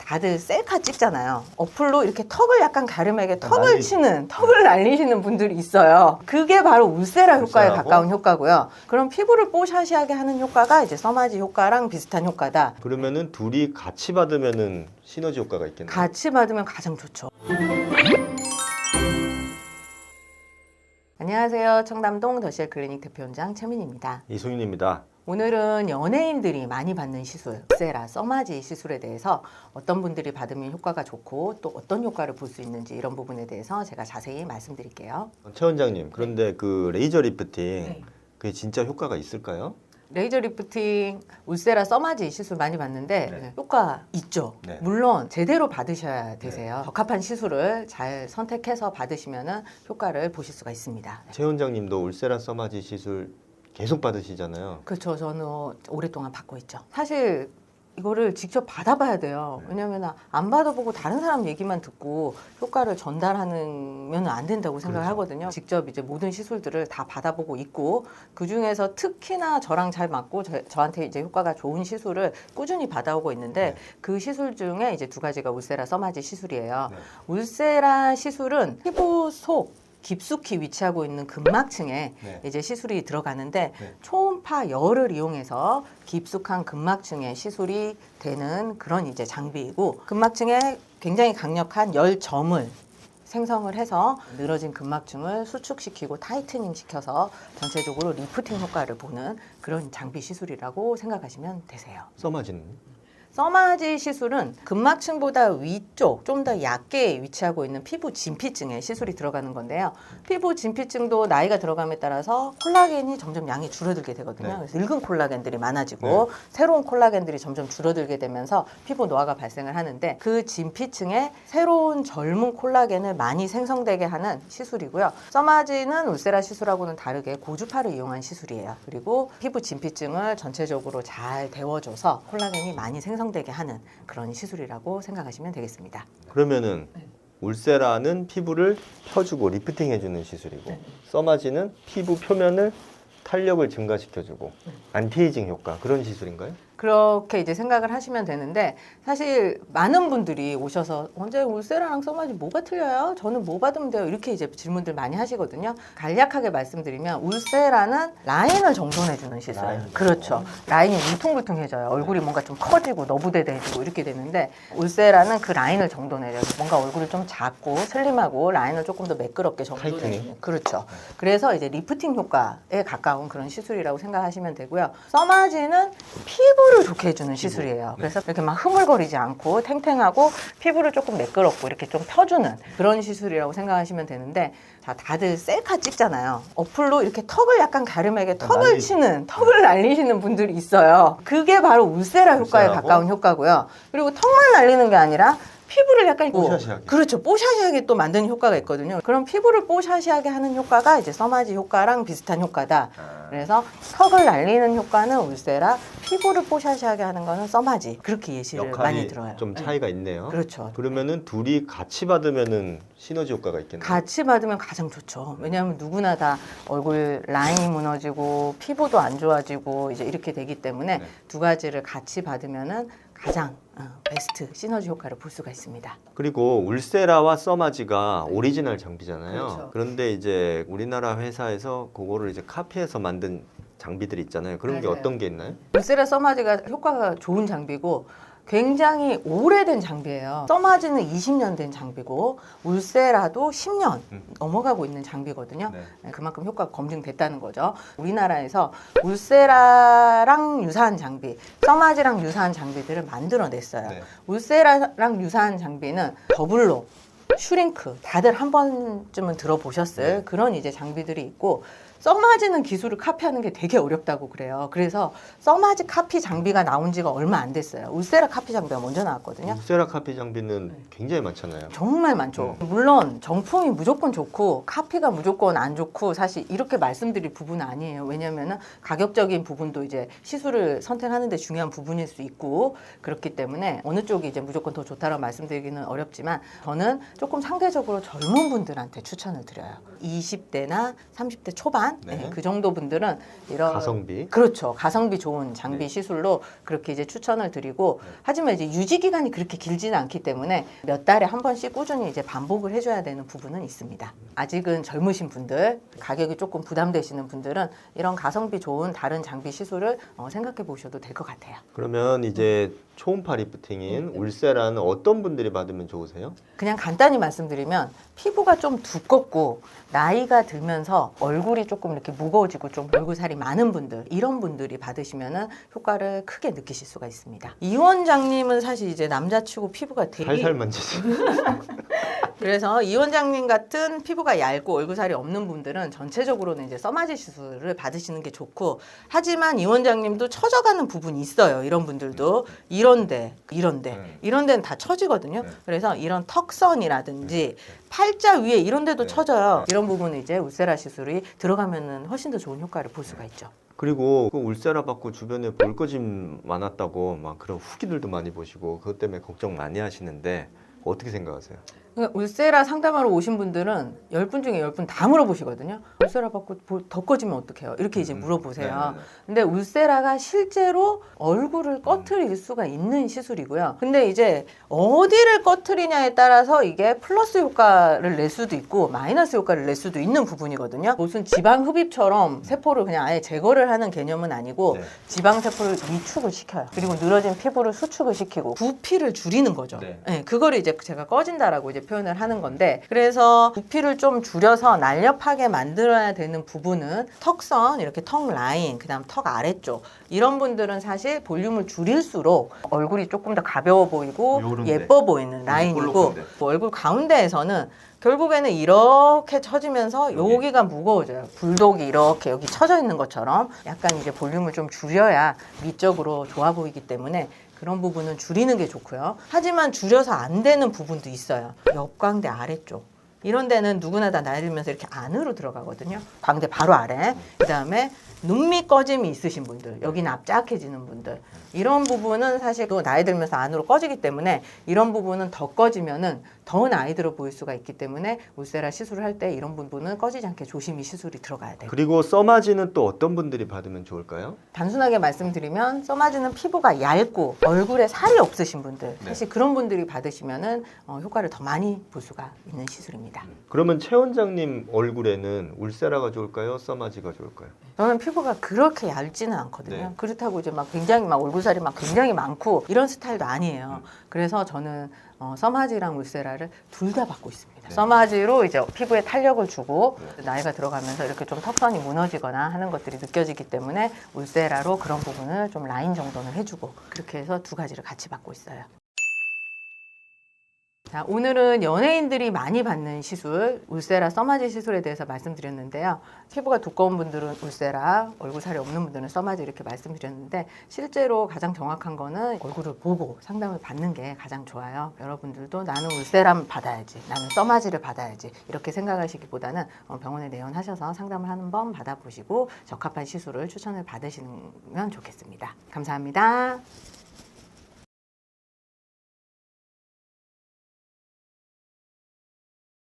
다들 셀카 찍잖아요. 어플로 이렇게 턱을 약간 가름하게 턱을 치는, 턱을 날리시는 분들이 있어요. 그게 바로 울세라 효과에 울세라고? 가까운 효과고요. 그럼 피부를 뽀샤시하게 하는 효과가 이제 써마지 효과랑 비슷한 효과다. 그러면은 둘이 같이 받으면은 시너지 효과가 있겠네요. 같이 받으면 가장 좋죠. 안녕하세요. 청담동 더시엘 클리닉 대표원장 최민희입니다. 이소윤입니다. 오늘은 연예인들이 많이 받는 시술, 울세라, 써마지 시술에 대해서 어떤 분들이 받으면 효과가 좋고 또 어떤 효과를 볼 수 있는지 이런 부분에 대해서 제가 자세히 말씀드릴게요. 최 원장님, 그런데 그 레이저 리프팅 그게 진짜 효과가 있을까요? 레이저 리프팅, 울세라, 써마지 시술 많이 받는데 네. 효과 있죠. 네. 물론 제대로 받으셔야 되세요. 적합한 시술을 잘 선택해서 받으시면 효과를 보실 수가 있습니다. 최 원장님도 울세라 써마지 시술 계속 받으시잖아요. 그렇죠. 저는 오랫동안 받고 있죠. 사실 이거를 직접 받아봐야 돼요. 왜냐하면 안 받아보고 다른 사람 얘기만 듣고 효과를 전달하면 안 된다고 생각을 하거든요. 직접 이제 모든 시술들을 다 받아보고 있고 그 중에서 특히나 저랑 잘 맞고 저한테 이제 효과가 좋은 시술을 꾸준히 받아오고 있는데 그 시술 중에 이제 두 가지가 울세라 써마지 시술이에요. 울세라 시술은 피부 속 깊숙이 위치하고 있는 근막층에 이제 시술이 들어가는데 초음파 열을 이용해서 깊숙한 근막층에 시술이 되는 그런 이제 장비이고 근막층에 굉장히 강력한 열점을 생성을 해서 늘어진 근막층을 수축시키고 타이트닝 시켜서 전체적으로 리프팅 효과를 보는 그런 장비 시술이라고 생각하시면 되세요. 써마지는? 써마지 시술은 근막층보다 위쪽 좀 더 얕게 위치하고 있는 피부 진피층에 시술이 들어가는 건데요. 피부 진피층도 나이가 들어감에 따라서 콜라겐이 점점 양이 줄어들게 되거든요. 그래서 늙은 콜라겐들이 많아지고 새로운 콜라겐들이 점점 줄어들게 되면서 피부 노화가 발생을 하는데 그 진피층에 새로운 젊은 콜라겐을 많이 생성되게 하는 시술이고요. 써마지는 울세라 시술하고는 다르게 고주파를 이용한 시술이에요. 그리고 피부 진피층을 전체적으로 잘 데워줘서 콜라겐이 많이 생성되게 하는 그런 시술이라고 생각하시면 되겠습니다. 그러면은 울세라는 피부를 펴주고 리프팅 해주는 시술이고 써마지는 피부 표면을 탄력을 증가시켜주고 안티에이징 효과 그런 시술인가요? 그렇게 이제 생각을 하시면 되는데 사실 많은 분들이 오셔서 언제 울세라랑 써마지 뭐가 틀려요? 저는 뭐 받으면 돼요? 이렇게 이제 질문들 많이 하시거든요. 간략하게 말씀드리면 울세라는 라인을 정돈해주는 시술. 그렇죠. 라인이 울퉁불퉁해져요. 얼굴이 뭔가 좀 커지고 너부대대해지고 이렇게 되는데 울세라는 그 라인을 정돈해줘요. 뭔가 얼굴이 좀 작고 슬림하고 라인을 조금 더 매끄럽게 정돈해주는. 타이트닝? 그렇죠. 그래서 이제 리프팅 효과에 가까운 그런 시술이라고 생각하시면 되고요. 써마지는 피부를 좋게 해주는 시술이에요. 그래서 이렇게 막 흐물거리지 않고 탱탱하고 피부를 조금 매끄럽고 이렇게 좀 펴주는 그런 시술이라고 생각하시면 되는데 자, 다들 셀카 찍잖아요. 어플로 이렇게 턱을 약간 가름하게 턱을 치는, 턱을 날리시는 분들이 있어요. 그게 바로 울세라 효과에 울세라고? 가까운 효과고요. 그리고 턱만 날리는 게 아니라 피부를 약간 뽀샤시하게. 그렇죠. 뽀샤시하게 또 만드는 효과가 있거든요. 그럼 피부를 뽀샤시하게 하는 효과가 이제 써마지 효과랑 비슷한 효과다. 그래서 턱을 날리는 효과는 울세라, 피부를 뽀샤시하게 하는 거는 써마지. 그렇게 예시를 많이 역할이 들어요. 좀 차이가 있네요. 그렇죠. 그러면은 둘이 같이 받으면은 시너지 효과가 있겠네요. 같이 받으면 가장 좋죠. 왜냐하면 누구나 다 얼굴 라인이 무너지고 피부도 안 좋아지고 이제 이렇게 되기 때문에 두 가지를 같이 받으면은 가장 베스트 시너지 효과를 볼 수가 있습니다. 그리고 울세라와 써마지가 오리지널 장비잖아요. 그렇죠. 그런데 이제 우리나라 회사에서 그거를 이제 카피해서 만든 장비들이 있잖아요. 그런 게 맞아요. 어떤 게 있나요? 울세라 써마지가 효과가 좋은 장비고 굉장히 오래된 장비예요. 써마지는 20년 된 장비고 울세라도 10년 넘어가고 있는 장비거든요. 그만큼 효과가 검증됐다는 거죠. 우리나라에서 울세라랑 유사한 장비, 써마지랑 유사한 장비들을 만들어냈어요. 울세라랑 유사한 장비는 더블로, 슈링크 다들 한 번쯤은 들어보셨을 그런 이제 장비들이 있고 써마지는 기술을 카피하는 게 되게 어렵다고 그래요. 그래서 써마지 카피 장비가 나온 지가 얼마 안 됐어요. 울세라 카피 장비가 먼저 나왔거든요. 울세라 카피 장비는 굉장히 많잖아요. 정말 많죠. 물론 정품이 무조건 좋고 카피가 무조건 안 좋고 사실 이렇게 말씀드릴 부분은 아니에요. 왜냐하면 가격적인 부분도 이제 시술을 선택하는 데 중요한 부분일 수 있고 그렇기 때문에 어느 쪽이 이제 무조건 더 좋다라고 말씀드리기는 어렵지만 저는 조금 상대적으로 젊은 분들한테 추천을 드려요. 20대나 30대 초반 미만 네. 네, 그 정도 분들은 이런 가성비. 그렇죠. 가성비 좋은 장비 네. 시술로 그렇게 이제 추천을 드리고 하지만 이제 유지 기간이 그렇게 길지는 않기 때문에 몇 달에 한 번씩 꾸준히 이제 반복을 해줘야 되는 부분은 있습니다. 아직은 젊으신 분들, 가격이 조금 부담되시는 분들은 이런 가성비 좋은 다른 장비 시술을 생각해 보셔도 될 것 같아요. 그러면 이제 초음파 리프팅인 울세라는 어떤 분들이 받으면 좋으세요? 그냥 간단히 말씀드리면 피부가 좀 두껍고 나이가 들면서 얼굴이 조금 이렇게 무거워지고 좀 얼굴살이 많은 분들 이런 분들이 받으시면은 효과를 크게 느끼실 수가 있습니다. 이 원장님은 사실 이제 남자치고 피부가 되게 살살 만지세요. 그래서 이 원장님 같은 피부가 얇고 얼굴살이 없는 분들은 전체적으로는 이제 써마지 시술을 받으시는 게 좋고 하지만 이 원장님도 처져가는 부분이 있어요. 이런 분들도 이런 데는 다 처지거든요. 그래서 이런 턱선이라든지 팔자 위에 이런 데도 처져요. 이런 부분은 이제 울세라 시술이 들어가면은 훨씬 더 좋은 효과를 볼 수가 있죠. 그리고 그 울세라 받고 주변에 볼거짐 많았다고 막 그런 후기들도 많이 보시고 그것 때문에 걱정 많이 하시는데 어떻게 생각하세요? 그러니까 울세라 상담하러 오신 분들은 10분 중에 10분 다 물어보시거든요. 울세라 받고 더 꺼지면 어떡해요? 이렇게 이제 물어보세요. 근데 울세라가 실제로 얼굴을 꺼트릴 수가 있는 시술이고요. 근데 이제 어디를 꺼트리냐에 따라서 이게 플러스 효과를 낼 수도 있고 마이너스 효과를 낼 수도 있는 부분이거든요. 무슨 지방 흡입처럼 세포를 그냥 아예 제거를 하는 개념은 아니고 네. 지방 세포를 위축을 시켜요. 그리고 늘어진 피부를 수축을 시키고 부피를 줄이는 거죠. 네. 네, 그거를 이제 제가 꺼진다라고 이제 표현을 하는 건데 그래서 부피를 좀 줄여서 날렵하게 만들어야 되는 부분은 턱선 이렇게 턱 라인 그다음 턱 아래쪽 이런 분들은 사실 볼륨을 줄일수록 얼굴이 조금 더 가벼워 보이고 요런데. 예뻐 보이는 라인이고 볼록한데. 얼굴 가운데에서는 결국에는 이렇게 처지면서 여기가 무거워져요. 불독이 이렇게 여기 처져 있는 것처럼 약간 이제 볼륨을 좀 줄여야 미적으로 좋아 보이기 때문에 그런 부분은 줄이는 게 좋고요. 하지만 줄여서 안 되는 부분도 있어요. 옆광대 아래쪽. 이런 데는 누구나 다 나이 들면서 이렇게 안으로 들어가거든요. 광대 바로 아래. 그다음에 눈밑 꺼짐이 있으신 분들, 여기 납작해지는 분들. 이런 부분은 사실 그 나이 들면서 안으로 꺼지기 때문에 이런 부분은 더 꺼지면은 더 나이 들어 보일 수가 있기 때문에 울세라 시술을 할 때 이런 부분은 꺼지지 않게 조심히 시술이 들어가야 돼요. 그리고 써마지는 또 어떤 분들이 받으면 좋을까요? 단순하게 말씀드리면 써마지는 피부가 얇고 얼굴에 살이 없으신 분들 사실 그런 분들이 받으시면은 효과를 더 많이 볼 수가 있는 시술입니다. 그러면 최 원장님 얼굴에는 울세라가 좋을까요? 써마지가 좋을까요? 저는 피부가 그렇게 얇지는 않거든요. 네. 그렇다고 이제 막 굉장히 막 얼굴살이 막 굉장히 많고 이런 스타일도 아니에요. 그래서 저는 써마지랑 울세라를 둘 다 받고 있습니다. 써마지로 이제 피부에 탄력을 주고 나이가 들어가면서 이렇게 좀 턱선이 무너지거나 하는 것들이 느껴지기 때문에 울세라로 그런 부분을 좀 라인 정돈을 해주고 그렇게 해서 두 가지를 같이 받고 있어요. 자, 오늘은 연예인들이 많이 받는 시술, 울세라 써마지 시술에 대해서 말씀드렸는데요. 피부가 두꺼운 분들은 울세라, 얼굴살이 없는 분들은 써마지 이렇게 말씀드렸는데 실제로 가장 정확한 거는 얼굴을 보고 상담을 받는 게 가장 좋아요. 여러분들도 나는 울세라 받아야지, 나는 써마지를 받아야지 이렇게 생각하시기보다는 병원에 내원하셔서 상담을 한번 받아보시고 적합한 시술을 추천을 받으시면 좋겠습니다. 감사합니다.